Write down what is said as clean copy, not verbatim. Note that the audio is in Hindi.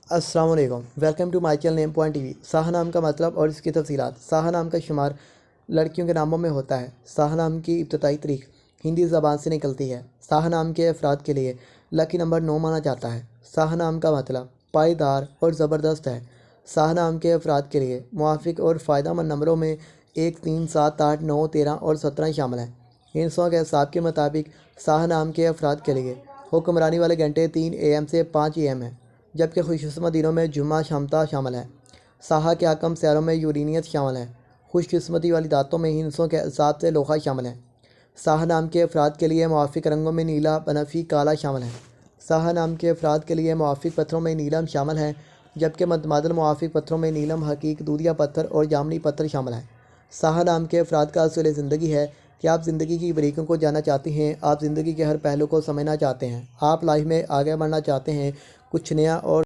अस्सलाम वालेकुम, welcome to my channel name point TV. Saha नाम का मतलब और इसकी तफसीलात। साहा नाम का शुमार लड़कियों के नामों में होता है। साहा नाम की इब्तदाई तारीख हिंदी ज़बान से निकलती है। साहा नाम के अफराद के लिए लकी नंबर 9 माना जाता है। साहा नाम का मतलब पायदार और ज़बरदस्त है। साहा नाम के अफराद के लिए मुआफ़िक और फ़ायदेमंद नंबरों में 1, 3, 7, 8, 9, 13 और 17 शामिल हैं। हिंसों के हिसाब के मुताबिक साहा नाम के अफराद के लिए हुक्मरानी वाले घंटे 3 AM से 5 AM हैं, जबकि खुशकिस्मत दिनों में जुम्मा शमता शामिल है। साहा के आकम सैरों में यूरेनियत शामिल है। खुशकिस्मती वाली दातों में हिंसों के हिसाब से लोहा शामिल है। साहा नाम के अफराद के लिए मुआफ़िक रंगों में नीला, बनफी, काला शामिल है। साहा नाम के अफराद के लिए मुआफ़िक पत्थरों में नीलम शामिल है, जबकि मतमादल मुआफ़िक पत्थरों में नीलम, हकीक, दूधिया पत्थर और जामनी पत्थर शामिल है। साहा नाम के अफराद का असूल ज़िंदगी है कि आप ज़िंदगी की बारीकियों को जानना चाहते हैं, आप ज़िंदगी के हर पहलू को समझना चाहते हैं, आप लाइफ में आगे बढ़ना चाहते हैं, कुछ नया और